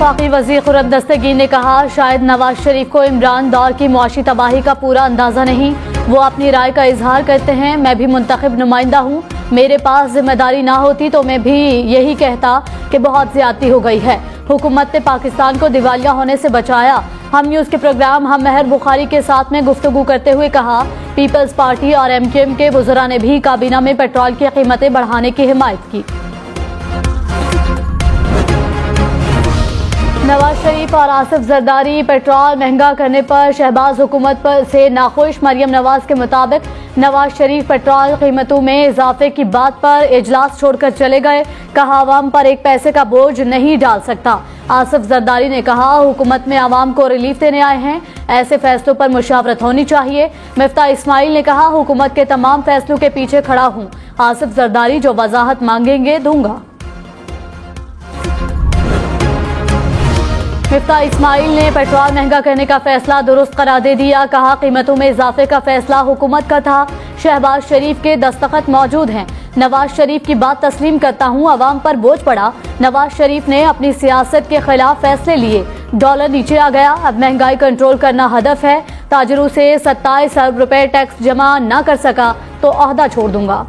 वफाकी वज़ीर खुर्रम दस्तगीर ने कहा, शायद नवाज शरीफ को इमरान दौर की मुआशी तबाही का पूरा अंदाज़ा नहीं। वो अपनी राय का इजहार करते हैं। मैं भी मुंतखब नुमाइंदा हूँ। मेरे पास जिम्मेदारी ना होती तो मैं भी यही कहता कि बहुत ज्यादती हो गई है। हुकूमत ने पाकिस्तान को दिवालिया होने से बचाया। हम न्यूज़ के प्रोग्राम हम महर बुखारी के साथ में गुफ्तगू करते हुए कहा, पीपल्स पार्टी और MQM के वज़रा ने भी काबीना में पेट्रोल की कीमतें बढ़ाने की हिमायत की। नवाज शरीफ और आसिफ जरदारी पेट्रोल महंगा करने पर शहबाज हुकूमत पर से नाखुश। मरियम नवाज के मुताबिक नवाज शरीफ पेट्रोल कीमतों में इजाफे की बात पर इजलास छोड़कर चले गए। कहा, आवाम पर एक पैसे का बोझ नहीं डाल सकता। आसिफ जरदारी ने कहा, हुकूमत में आवाम को रिलीफ देने आए हैं, ऐसे फैसलों पर मुशावरत होनी चाहिए। मिफ्ता इस्माइल ने कहा, हुकूमत के तमाम फैसलों के पीछे खड़ा हूँ। आसिफ जरदारी जो वजाहत मांगेंगे दूंगा। मिफ्ता इस्माइल ने पेट्रोल महंगा करने का फैसला दुरुस्त करार दे दिया। कहा, कीमतों में इजाफे का फैसला हुकूमत का था। शहबाज शरीफ के दस्तखत मौजूद हैं। नवाज शरीफ की बात तस्लीम करता हूँ। अवाम पर बोझ पड़ा। नवाज शरीफ ने अपनी सियासत के खिलाफ फैसले लिए। डॉलर नीचे आ गया। अब महंगाई कंट्रोल करना हदफ है। ताजरों से 27 अरब रुपए टैक्स जमा न कर सका तो ओहदा छोड़ दूंगा।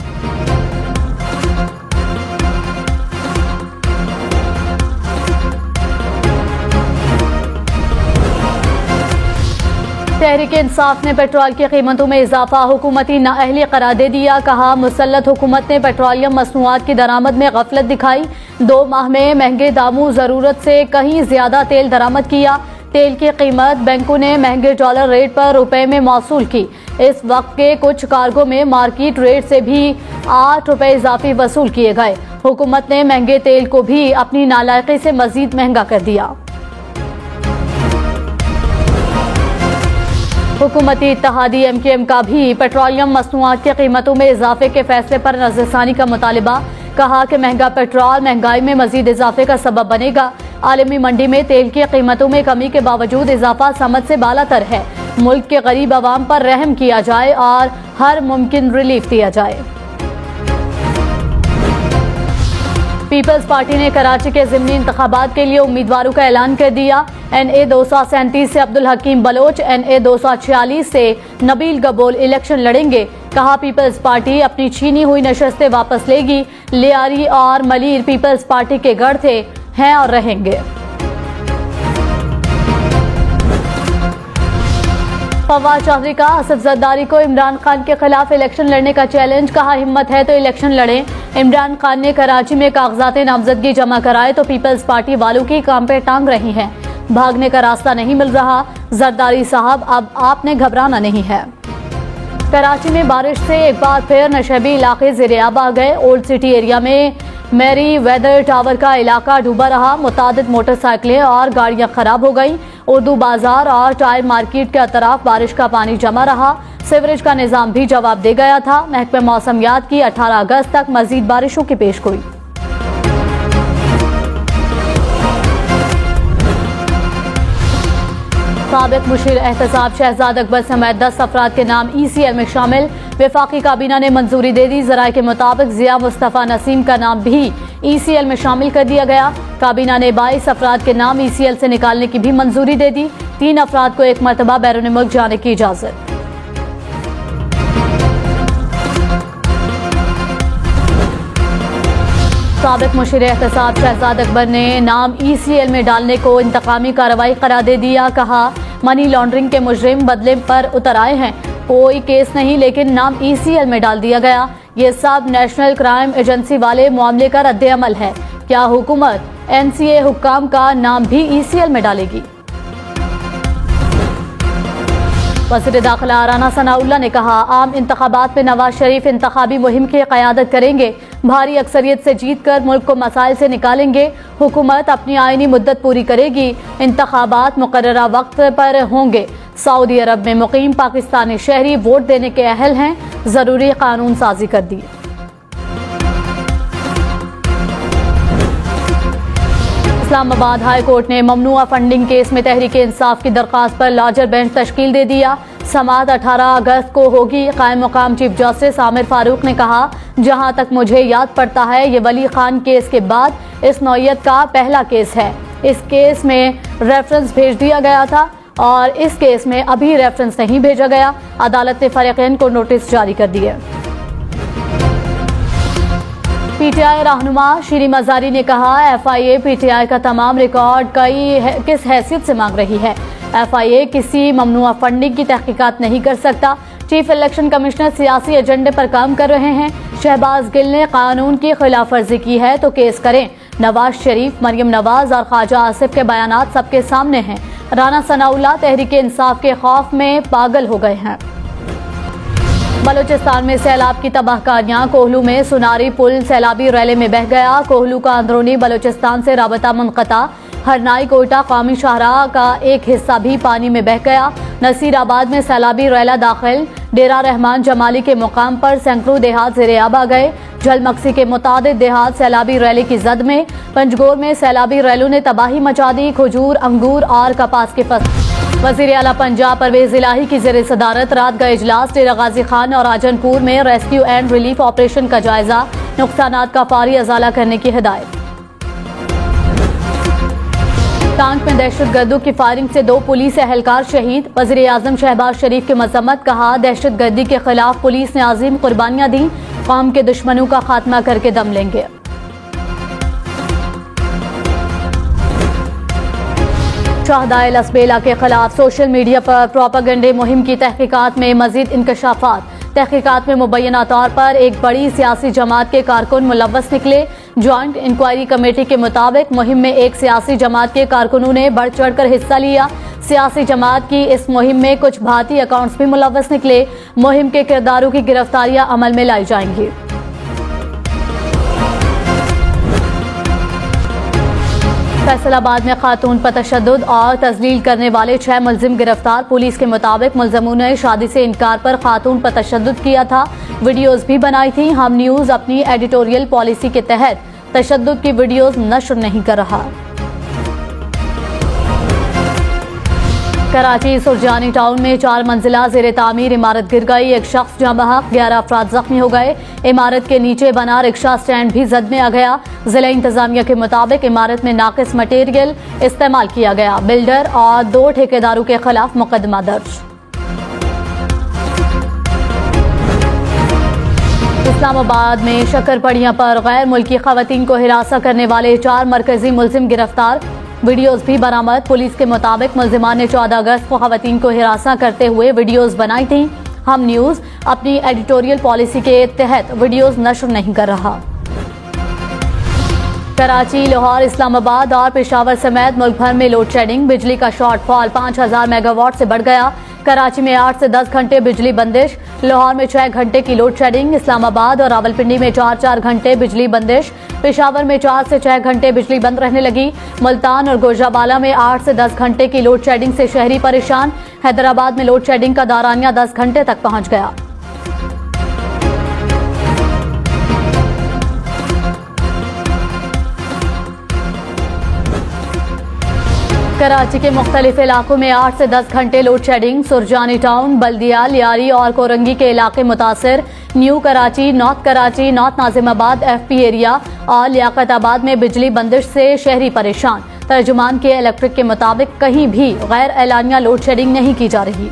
तहरीक इंसाफ ने पेट्रोल की कीमतों में इजाफा हुकूमती नाअहली करार दे दिया। कहा, मुसल्लत हुकूमत ने पेट्रोलियम मसनूआत की दरामद में गफलत दिखाई। 2 माह में महंगे दामों जरूरत से कहीं ज्यादा तेल दरामद किया। तेल की कीमत बैंकों ने महंगे डॉलर रेट पर रुपए में मौसूल की। इस वक्त के कुछ कार्गो में मार्केट रेट से भी 8 रुपए इजाफी वसूल किए गए। हुकूमत ने महंगे तेल को भी अपनी नालायकी से मजीद महंगा कर दिया। हुकूमती इत्तेहादी MQM का भी पेट्रोलियम मसनूआत की कीमतों में इजाफे के फैसले पर नजरसानी का मुतालिबा। कहा कि महंगा पेट्रोल महंगाई में मजीद इजाफे का सबब बनेगा। आलमी मंडी में तेल की कीमतों में कमी के बावजूद इजाफा समझ से बालातर है। मुल्क के गरीब आवाम पर रहम किया जाए और हर मुमकिन रिलीफ दिया जाए। पीपल्स पार्टी ने कराची के ज़िमनी इंतखाबात के लिए उम्मीदवारों का ऐलान कर दिया। NA 237 से अब्दुल हकीम बलोच, NA 246 से नबील गबोल इलेक्शन लड़ेंगे। कहा, पीपल्स पार्टी अपनी छीनी हुई नशस्तें वापस लेगी। लियारी और मलीर पीपल्स पार्टी के गढ़ थे, हैं और रहेंगे। फवाद चौधरी का आसिफ जरदारी को इमरान खान के खिलाफ इलेक्शन लड़ने का चैलेंज। कहा, हिम्मत है तो इलेक्शन लड़ें। इमरान खान ने कराची में कागजात नामजदगी जमा कराए तो पीपल्स पार्टी वालों की काम पे टांग रही हैं। भागने का रास्ता नहीं मिल रहा। जरदारी साहब, अब आपने घबराना नहीं है। कराची में बारिश से एक बार फिर नशेबी इलाके ज़ेर-ए-आब आ गए। ओल्ड सिटी एरिया में मेरी वेदर टावर का इलाका डूबा रहा। मुतादिद मोटरसाइकिलें और गाड़ियां खराब हो गईं। उर्दू बाजार और टायर मार्केट के अतराफ बारिश का पानी जमा रहा। सीवरेज का निजाम भी जवाब दे गया था। महकमे मौसमियात की 18 अगस्त तक मजीद बारिशों की पेशगोई। साबिक मुशीर एहतसाब शहजाद अकबर समेत 10 अफराद के नाम ECL में शामिल। वफाकी काबीना ने मंजूरी दे दी। ज़राए के मुताबिक ज़िया मुस्तफ़ा नसीम का नाम भी ECL में शामिल कर दिया गया। काबीना ने 22 अफराद के नाम ECL से निकालने की भी मंजूरी दे दी। 3 अफराद को एक मरतबा बैरून मुल्क जाने की इजाजत। साबिक मुशीर एहतसाब शहजाद अकबर ने नाम ECL में डालने को इंतकामी कार्रवाई करार दे दिया। कहा, मनी लॉन्ड्रिंग के मुजरिम बदले पर उतर आए हैं। कोई केस नहीं, लेकिन नाम ECL में डाल दिया गया। ये सब नेशनल क्राइम एजेंसी वाले मामले का रद्द-ए-अमल है। क्या हुकूमत NCA हुक्काम का नाम भी ECL में डालेगी? वज़ीर दाखिला राना सनाउल्लाह ने कहा, आम इंतखाबात में नवाज शरीफ इंतखाबी मुहिम की क़यादत करेंगे। भारी अक्सरियत से जीत कर मुल्क को मसाइल से निकालेंगे। हुकूमत अपनी आईनी मुद्दत पूरी करेगी। इंतखाबात मुकर्ररा वक्त पर होंगे। सऊदी अरब में मुकीम पाकिस्तानी शहरी वोट देने के अहल हैं। जरूरी कानून साजी कर दी। इस्लामाबाद हाई कोर्ट ने ममनुआ फंडिंग केस में तहरीक इंसाफ की दरख्वास्त पर लार्जर बेंच तश्कील दे दिया। समाअत 18 अगस्त को होगी। कायम मुकाम चीफ जस्टिस आमिर फारूक ने कहा, जहां तक मुझे याद पड़ता है ये वली खान केस के बाद इस नौयत का पहला केस है। इस केस में रेफरेंस भेज दिया गया था और इस केस में अभी रेफरेंस नहीं भेजा गया। अदालत ने फरीकैन को नोटिस जारी कर दिए। पीटीआई रहनुमा शीरी मजारी ने कहा, एफआईए पीटीआई का तमाम रिकॉर्ड किस हैसियत से मांग रही है। एफआईए किसी ममनुआ फंडिंग की तहकीकात नहीं कर सकता। चीफ इलेक्शन कमिश्नर सियासी एजेंडे पर काम कर रहे हैं। शहबाज गिल ने कानून की खिलाफ वर्जी की है तो केस करें। नवाज शरीफ, मरियम नवाज और ख्वाजा आसिफ के बयानात सबके सामने हैं। राना सनाउल्लाह तहरीक इंसाफ के खौफ में पागल हो गए हैं। बलूचिस्तान में सैलाब की तबाहकारियां। कोहलू में सुनारी पुल सैलाबी रैले में बह गया। कोहलू का अंदरूनी बलूचिस्तान से राबता मुनक़ता। हरनाई कोयटा कौमी शाहराह का एक हिस्सा भी पानी में बह गया। नसीराबाद में सैलाबी रैला दाखिल। डेरा रहमान जमाली के मुकाम पर सैकड़ों देहात ज़ेर-ए-आब आ गए। झलमक्सी के मुतादिद देहात सैलाबी रैले की जद में। पंजगोर में सैलाबी रैलों ने तबाही मचा दी। खजूर, अंगूर और कपास की फसल। वज़ीर आला पंजाब परवेज इलाही की ज़ेर सदारत रात का इजलास। डेरा गाजी खान और राजनपुर में रेस्क्यू एंड रिलीफ ऑपरेशन का जायजा। नुकसानात का फौरी अजाला करने की हिदायत। टांग में दहशतगर्दों की फायरिंग से 2 पुलिस एहलकार शहीद। वज़ीर आज़म शहबाज शरीफ की मजम्मत। कहा, दहशतगर्दी के खिलाफ पुलिस ने अजीम कुर्बानियां दी। कौम के दुश्मनों का खात्मा करके दम लेंगे। शाहदाए लसबेला के खिलाफ सोशल मीडिया पर प्रोपेगेंडे मुहिम की तहकीकात में मजीद इंकशाफात। तहकीकात में मुबैना तौर पर एक बड़ी सियासी जमात के कारकुन मुलव्वस निकले। ज्वाइंट इंक्वायरी कमेटी के मुताबिक मुहिम में एक सियासी जमात के कारकुनों ने बढ़ चढ़कर हिस्सा लिया। सियासी जमात की इस मुहिम में कुछ भारतीय अकाउंट्स भी मुलव्वस निकले। मुहिम के किरदारों की गिरफ्तारियां अमल में लाई जाएंगी। फैसलाबाद में खातून पर तशद्दुद और तजलील करने वाले 6 मुलजिम गिरफ्तार। पुलिस के मुताबिक मुलजिमों ने शादी से इनकार पर खातून पर तशद्दुद किया था। वीडियोज भी बनाई थी। हम न्यूज अपनी एडिटोरियल पॉलिसी के तहत तशद्दुद की वीडियोज नश्र नहीं कर रहा। कराची सुरजानी टाउन में 4 मंजिला ज़ेर तामीर इमारत गिर गई। एक शख्स जहाँ बहक, 11 अफराद जख्मी हो गए। इमारत के नीचे बना रिक्शा स्टैंड भी जद में आ गया। जिला इंतजामिया के मुताबिक इमारत में नाकिस मटेरियल इस्तेमाल किया गया। बिल्डर और 2 ठेकेदारों के खिलाफ मुकदमा दर्ज। इस्लामाबाद में शक्करपड़ियां पर गैर मुल्की खवातीन को हिरासा करने वाले 4 मरकजी मुलजिम गिरफ्तार। वीडियोज भी बरामद। पुलिस के मुताबिक मुलजिमान ने 14 अगस्त को खवातीन को हिरासा करते हुए वीडियोज बनाई थी। हम न्यूज अपनी एडिटोरियल पॉलिसी के तहत वीडियोज नश्र नहीं कर रहा। कराची, लाहौर, इस्लामाबाद और पेशावर समेत मुल्क भर में लोड शेडिंग। बिजली का शॉर्टफॉल 5000 मेगावाट से बढ़ गया। कराची में 8 से 10 घंटे बिजली बंदिश। लाहौर में 6 घंटे की लोड शेडिंग। इस्लामाबाद और रावलपिंडी में 4-4 घंटे बिजली बंदिश। पेशावर में 4 से 6 घंटे बिजली बंद रहने लगी। मुल्तान और गोजराबाला में 8 से 10 घंटे की लोड शेडिंग से शहरी परेशान। हैदराबाद में लोड शेडिंग का दौरानिया 10 घंटे तक पहुंच गया। कराची के मुख्तलिफ इलाकों में 8 से 10 घंटे लोड शेडिंग। सुरजानी टाउन, बल्दिया, लियारी और कोरंगी के इलाके मुतासर। New Karachi, north Nazimabad, FP area और लियाकताबाद में बिजली बंदिश से शहरी परेशान। तर्जुमान के इलेक्ट्रिक के मुताबिक कहीं भी गैर एलानिया लोड शेडिंग नहीं की जा रही।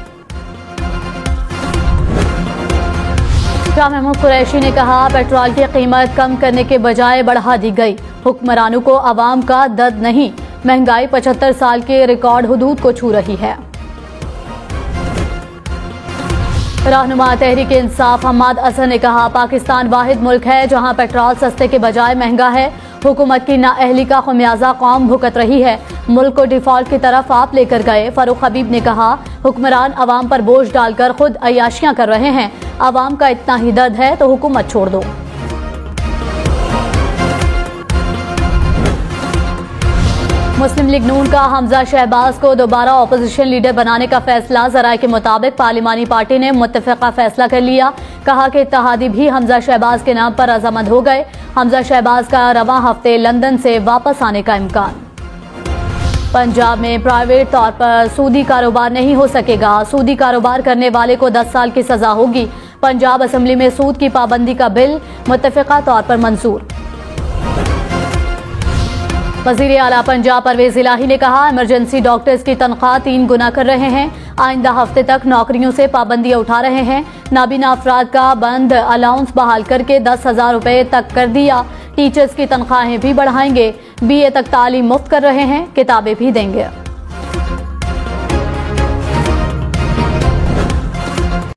शाह महमूद कुरैशी ने कहा, पेट्रोल की कीमत कम करने के बजाय बढ़ा दी गई। हुक्मरानों को आवाम का दर्द नहीं। महंगाई 75 साल के रिकॉर्ड हुदूद को छू रही है। रहनुमा तहरीक इंसाफ हम्माद असर ने कहा, पाकिस्तान वाहिद मुल्क है जहां पेट्रोल सस्ते के बजाय महंगा है। हुकूमत की नाअहली का खमियाजा कौम भुगत रही है। मुल्क को डिफॉल्ट की तरफ आप लेकर गए। फारूक हबीब ने कहा, हुक्मरान अवाम पर बोझ डालकर खुद अयाशियां कर रहे हैं। अवाम का इतना ही दर्द है तो हुकूमत छोड़ दो। मुस्लिम लीग नून का हमजा शहबाज को दोबारा अपोजिशन लीडर बनाने का फैसला। जराये के मुताबिक पार्लिमानी पार्टी ने मुत्तफिका फैसला कर लिया। कहा कि इत्तेहादी भी हमजा शहबाज के नाम पर रजामंद हो गए। हमजा शहबाज का रवां हफ्ते लंदन से वापस आने का इम्कान। पंजाब में प्राइवेट तौर पर सूदी कारोबार नहीं हो सकेगा। सूदी कारोबार करने वाले को 10 साल की सजा होगी। पंजाब असेंबली में सूद की पाबंदी का बिल मुत्तफिका तौर पर मंजूर। वजीर आला पंजाब परवेज इलाही ने कहा, इमरजेंसी डॉक्टर्स की तनख्वाह 3 गुना कर रहे हैं। आइंदा हफ्ते तक नौकरियों से पाबंदियां उठा रहे हैं। नाबीना अफराद का बंद अलाउंस बहाल करके 10,000 रुपए तक कर दिया। टीचर्स की तनख्वाहें भी बढ़ाएंगे। BA तक तालीम मुफ्त कर रहे हैं, किताबें भी देंगे।